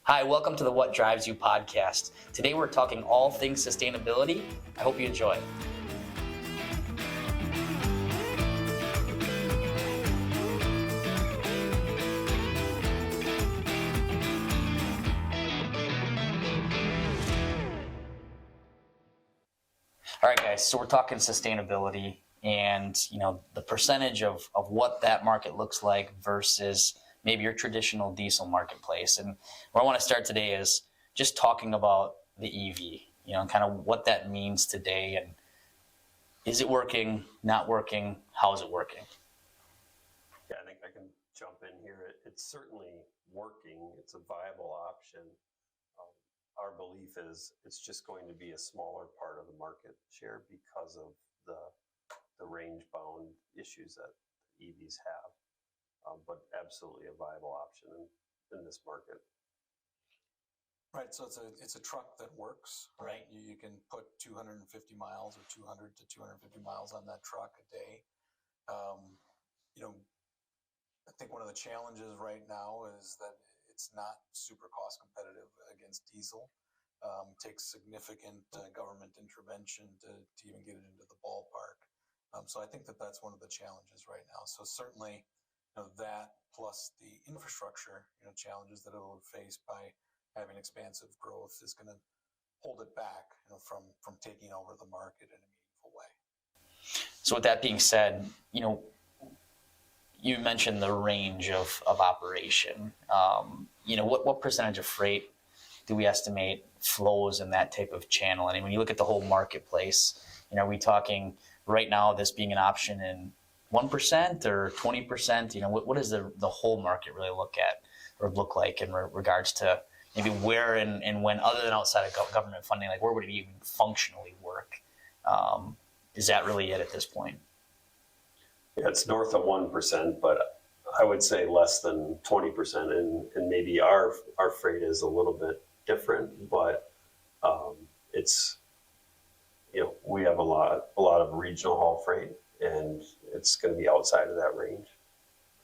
Hi, welcome to the What Drives You podcast. Today we're talking all things sustainability. I hope you enjoy. All right, guys, so we're talking sustainability and, the percentage of what that market looks like versus maybe your traditional diesel marketplace. And where I want to start today is just talking about the EV, and kind of what that means today. And is it working, not working? How is it working? Yeah, I think I can jump in here. It's certainly working. It's a viable option. Our belief is it's just going to be a smaller part of the market share because of the range bound issues that EVs have. But absolutely a viable option in this market. Right, so it's a truck that works, right? You can put 250 miles or 200 to 250 miles on that truck a day. I think one of the challenges right now is that it's not super cost competitive against diesel. Takes significant government intervention to even get it into the ballpark. So I think that's one of the challenges right now. So certainly, that plus the infrastructure, challenges that it will face by having expansive growth is going to hold it back, from taking over the market in a meaningful way. So with that being said, you mentioned the range of operation. What percentage of freight do we estimate flows in that type of channel? And when you look at the whole marketplace, are we talking right now this being an option in 1% or 20%? What does the whole market really look like in regards to maybe where and when, other than outside of government funding, like where would it even functionally work? Is that really it at this point? Yeah, it's north of 1%, but I would say less than 20%. And maybe our freight is a little bit different, but it's, we have a lot of regional haul freight, and it's going to be outside of that range.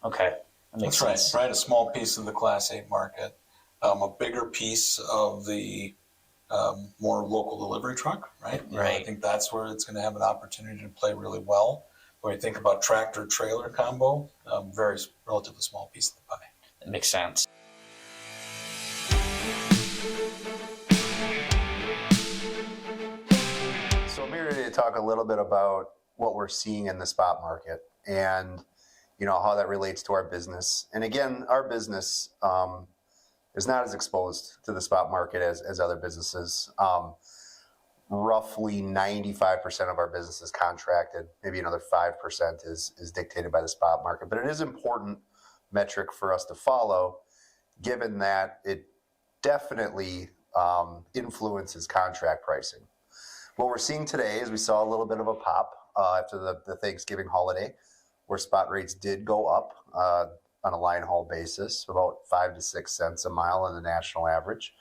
Okay, that makes sense. Right. A small piece of the Class 8 market, a bigger piece of the more local delivery truck, right? Right. I think that's where it's going to have an opportunity to play really well. When you think about tractor-trailer combo, very relatively small piece of the pie. That makes sense. So I'm here today to talk a little bit about what we're seeing in the spot market and, how that relates to our business. And again, our business is not as exposed to the spot market as other businesses. Roughly 95% of our business is contracted. Maybe another 5% is dictated by the spot market. But it is an important metric for us to follow, given that it definitely influences contract pricing. What we're seeing today is we saw a little bit of a pop after the Thanksgiving holiday, where spot rates did go up on a line haul basis, about 5 to 6 cents a mile on the national average.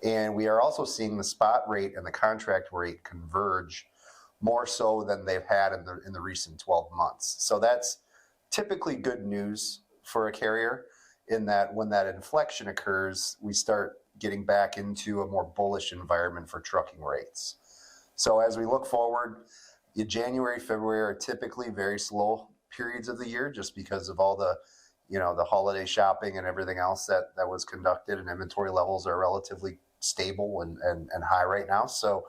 And we are also seeing the spot rate and the contract rate converge more so than they've had in the recent 12 months. So that's typically good news for a carrier, in that when that inflection occurs, we start getting back into a more bullish environment for trucking rates. So as we look forward, January, February are typically very slow periods of the year, just because of all the the holiday shopping and everything else that was conducted, and inventory levels are relatively stable and high right now. So,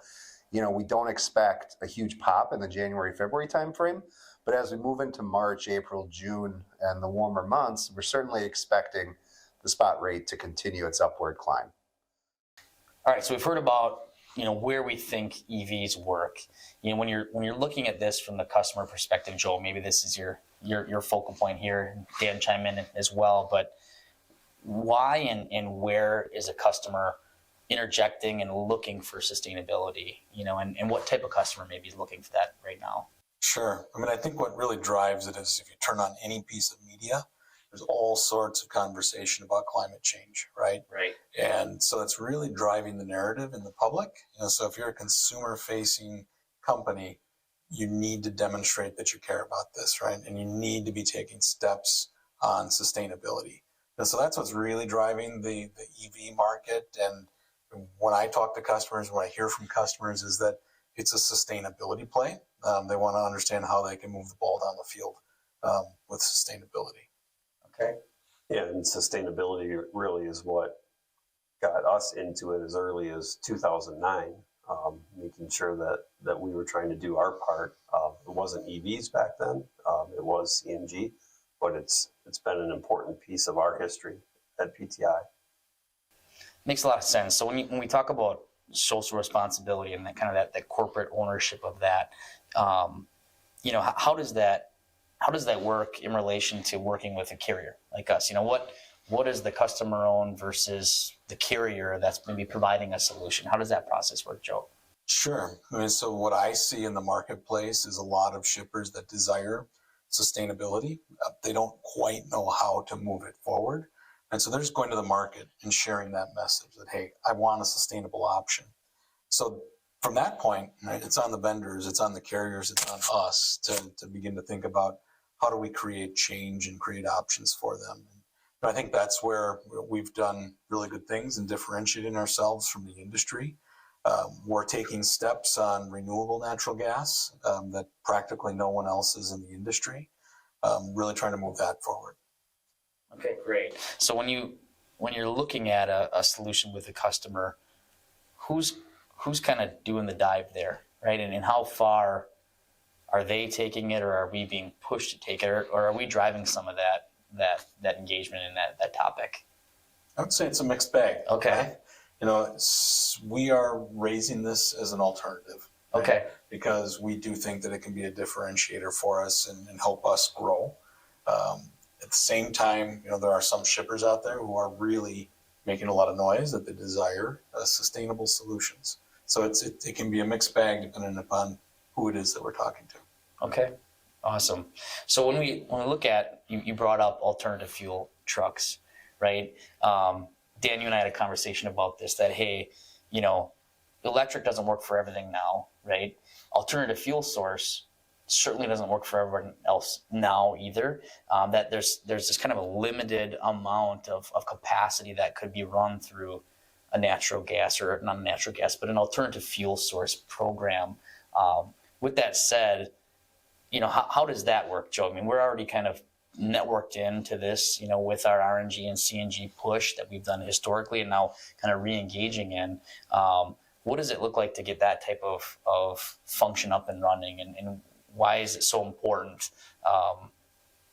we don't expect a huge pop in the January, February timeframe. But as we move into March, April, June, and the warmer months, we're certainly expecting the spot rate to continue its upward climb. All right, so we've heard about where we think EVs work. When you're looking at this from the customer perspective, Joel, maybe this is your focal point here. Dan, chime in as well. But why and where is a customer interjecting and looking for sustainability? And what type of customer maybe is looking for that right now? Sure. I think what really drives it is if you turn on any piece of media, there's all sorts of conversation about climate change, right? Right. And so it's really driving the narrative in the public. So if you're a consumer-facing company, you need to demonstrate that you care about this, right? And you need to be taking steps on sustainability. And so that's what's really driving the EV market. And when I talk to customers, what I hear from customers is that it's a sustainability play. They want to understand how they can move the ball down the field with sustainability. Okay. Yeah, and sustainability really is what got us into it as early as 2009, making sure that we were trying to do our part. It wasn't EVs back then, it was CNG, but it's been an important piece of our history at PTI. Makes a lot of sense. So when we talk about social responsibility and that kind of that corporate ownership of that, how does that work in relation to working with a carrier like us? What is the customer owned versus the carrier that's maybe providing a solution? How does that process work, Joe? Sure. I mean, so what I see in the marketplace is a lot of shippers that desire sustainability. They don't quite know how to move it forward. And so they're just going to the market and sharing that message that, hey, I want a sustainable option. So from that point, right, it's on the vendors, it's on the carriers, it's on us to begin to think about how do we create change and create options for them. And I think that's where we've done really good things in differentiating ourselves from the industry. We're taking steps on renewable natural gas that practically no one else is in the industry, really trying to move that forward. Okay, great. So when you're looking at a solution with a customer, who's kind of doing the dive there, right? And how far are they taking it, or are we being pushed to take it, or are we driving some of that engagement in that topic? I would say it's a mixed bag. Okay. We are raising this as an alternative. Right? Okay. Because we do think that it can be a differentiator for us and help us grow. At the same time, there are some shippers out there who are really making a lot of noise that they desire sustainable solutions. So it can be a mixed bag depending upon who it is that we're talking to. Okay, awesome. So when we look at, you brought up alternative fuel trucks, right? Dan, you and I had a conversation about this, that, hey, electric doesn't work for everything now, right? Alternative fuel source certainly doesn't work for everyone else now either. That there's this kind of a limited amount of capacity that could be run through a natural gas, or not a natural gas, but an alternative fuel source program. With that said, how does that work, Joe? I mean, we're already kind of networked into this, with our RNG and CNG push that we've done historically, and now kind of re-engaging in. What does it look like to get that type of function up and running, and why is it so important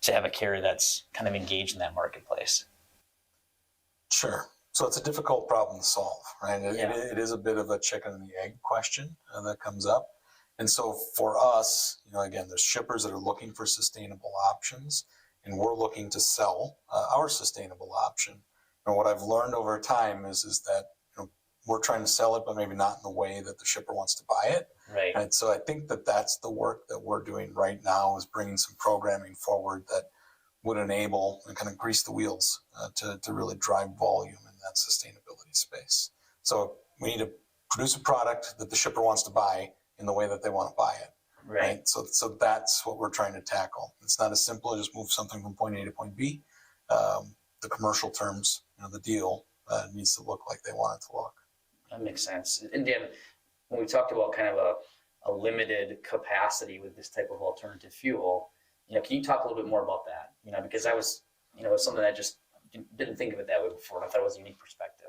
to have a carrier that's kind of engaged in that marketplace? Sure. So it's a difficult problem to solve, right? Yeah. It is a bit of a chicken and the egg question that comes up. And so for us, again, there's shippers that are looking for sustainable options, and we're looking to sell our sustainable option. And what I've learned over time is that we're trying to sell it, but maybe not in the way that the shipper wants to buy it. Right. And so I think that's the work that we're doing right now, is bringing some programming forward that would enable and kind of grease the wheels to really drive volume in that sustainability space. So we need to produce a product that the shipper wants to buy in the way that they want to buy it. Right. So that's what we're trying to tackle. It's not as simple as just move something from point A to point B. The commercial terms, the deal needs to look like they want it to look. That makes sense. And Dan, when we talked about kind of a limited capacity with this type of alternative fuel, can you talk a little bit more about that? Because I was, it was something that I just didn't think of it that way before, and I thought it was a unique perspective.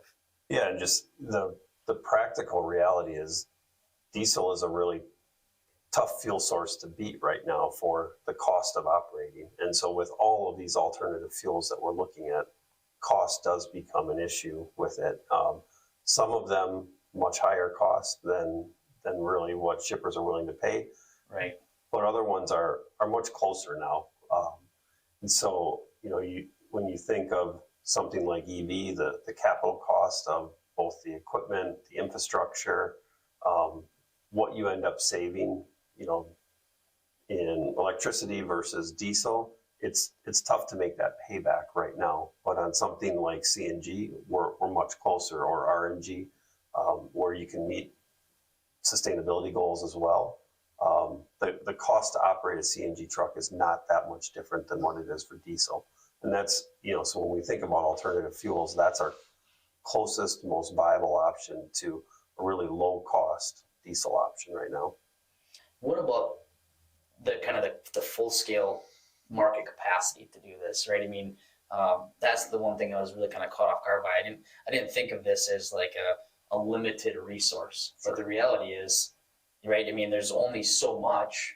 Yeah, and just the practical reality is diesel is a really tough fuel source to beat right now for the cost of operating. And so with all of these alternative fuels that we're looking at, cost does become an issue with it. Some of them much higher cost than really what shippers are willing to pay. Right. But other ones are much closer now. And so, when you think of something like EV, the capital cost of both the equipment, the infrastructure, what you end up saving, in electricity versus diesel, it's tough to make that payback right now. But on something like CNG, we're much closer, or RNG, where you can meet sustainability goals as well. The cost to operate a CNG truck is not that much different than what it is for diesel. And that's, so when we think about alternative fuels, that's our closest, most viable option to a really low cost diesel option right now. What about the kind of the full scale market capacity to do this, right? I mean, that's the one thing I was really kind of caught off guard by. I didn't think of this as like a limited resource, but the reality is, right? I mean, there's only so much.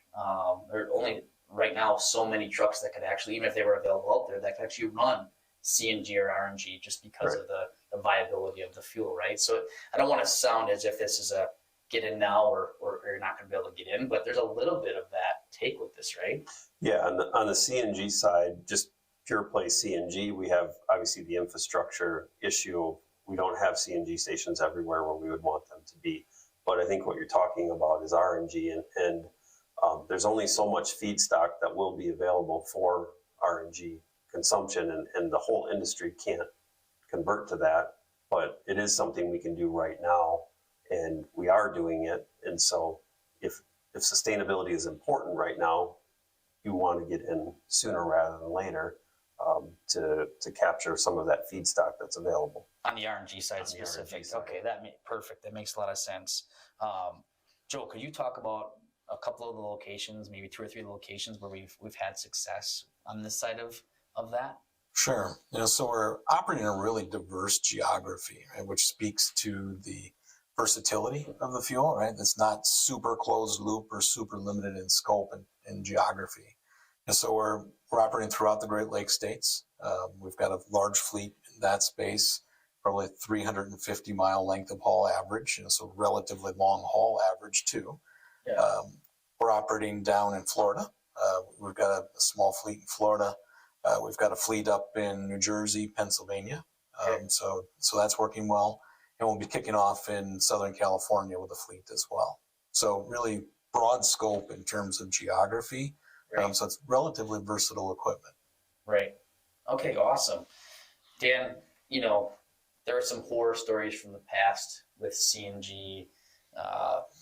There are only right now so many trucks that could actually, even if they were available out there, that could actually run CNG or RNG just because of the viability of the fuel, right? So I don't want to sound as if this is a get in now or you're not going to be able to get in, but there's a little bit of that take with this, right? Yeah, on the CNG side, just pure play CNG, we have obviously the infrastructure issue. We don't have CNG stations everywhere where we would want them to be. But I think what you're talking about is RNG, and there's only so much feedstock that will be available for RNG consumption, and the whole industry can't convert to that. But it is something we can do right now, and we are doing it. And so if sustainability is important right now, you want to get in sooner rather than later to capture some of that feedstock that's available. On the RNG side specific. Okay, perfect. That makes a lot of sense. Joe, could you talk about a couple of the locations, maybe 2 or 3 locations where we've had success on this side of that? Sure. So we're operating in a really diverse geography, right, which speaks to the versatility of the fuel, right? It's not super closed loop or super limited in scope and geography. And so we're operating throughout the Great Lakes states. We've got a large fleet in that space, probably 350-mile length of haul average, so relatively long haul average too. Yeah. We're operating down in Florida. We've got a small fleet in Florida. We've got a fleet up in New Jersey, Pennsylvania. So that's working well. And we'll be kicking off in Southern California with a fleet as well. So really broad scope in terms of geography. Right. So it's relatively versatile equipment. Right. Okay, awesome. Dan, there are some horror stories from the past with CNG,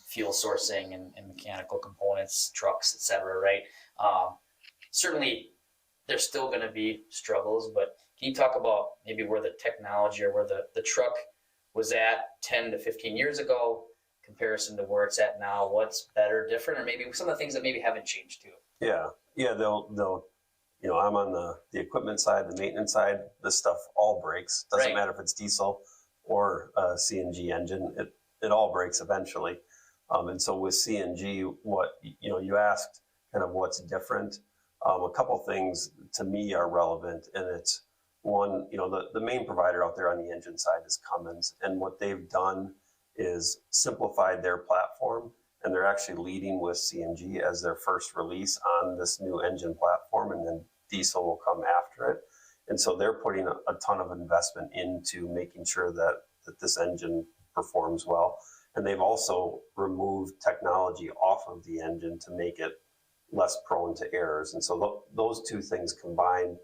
fuel sourcing and mechanical components, trucks, et cetera, right? Certainly, there's still going to be struggles, but can you talk about maybe where the technology or where the truck was at 10 to 15 years ago, comparison to where it's at now? What's better, different, or maybe some of the things that maybe haven't changed too? Yeah, they'll I'm on the equipment side, the maintenance side. This stuff all breaks. Doesn't matter if it's diesel or a CNG engine. It all breaks eventually. And so with CNG, what you asked kind of what's different. A couple things to me are relevant, and it's one, the main provider out there on the engine side is Cummins, and what they've done is simplified their platform, and they're actually leading with CNG as their first release on this new engine platform, and then diesel will come after it. And so they're putting a ton of investment into making sure that this engine performs well. And they've also removed technology off of the engine to make it less prone to errors. And so those two things combined,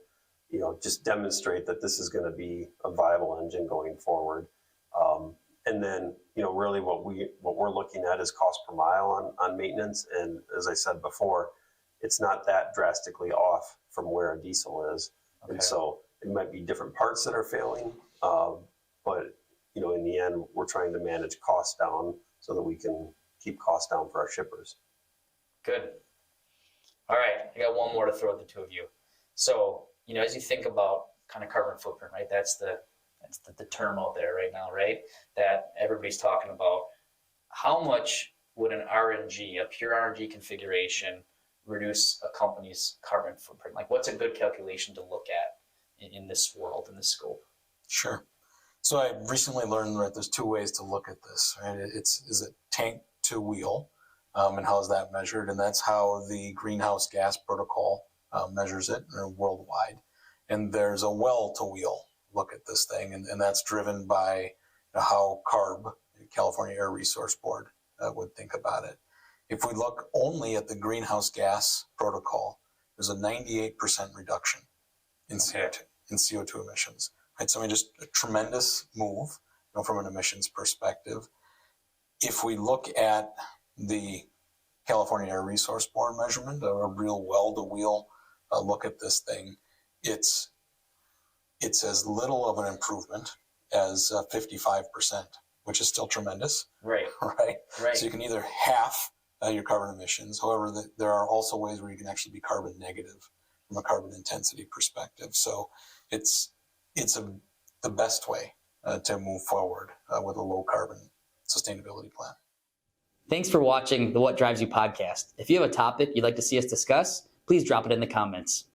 just demonstrate that this is going to be a viable engine going forward. And then, really what we're looking at is cost per mile on maintenance. And as I said before, it's not that drastically off from where a diesel is. Okay. And so it might be different parts that are failing, but in the end, we're trying to manage costs down so that we can keep costs down for our shippers. Good. All right, I got one more to throw at the two of you. So, as you think about kind of carbon footprint, right? That's the term out there right now, right? That everybody's talking about. How much would an RNG, a pure RNG configuration, reduce a company's carbon footprint? Like, what's a good calculation to look at in this world, in this scope? Sure. So I recently learned that there's 2 ways to look at this, right? Is it tank to wheel, and how is that measured? And that's how the greenhouse gas protocol measures it worldwide. And there's a well to wheel look at this thing, and that's driven by how CARB, California Air Resource Board, would think about it. If we look only at the greenhouse gas protocol, there's a 98% reduction in CO2 emissions. Right, so just a tremendous move, from an emissions perspective. If we look at the California Air Resource Board measurement, a real well-to-wheel look at this thing, it's it's as little of an improvement as 55%, which is still tremendous, Right. right? Right. So you can either half your carbon emissions. However, there are also ways where you can actually be carbon negative from a carbon intensity perspective. So it's the best way to move forward with a low carbon sustainability plan. Thanks for watching the What Drives You podcast. If you have a topic you'd like to see us discuss, please drop it in the comments.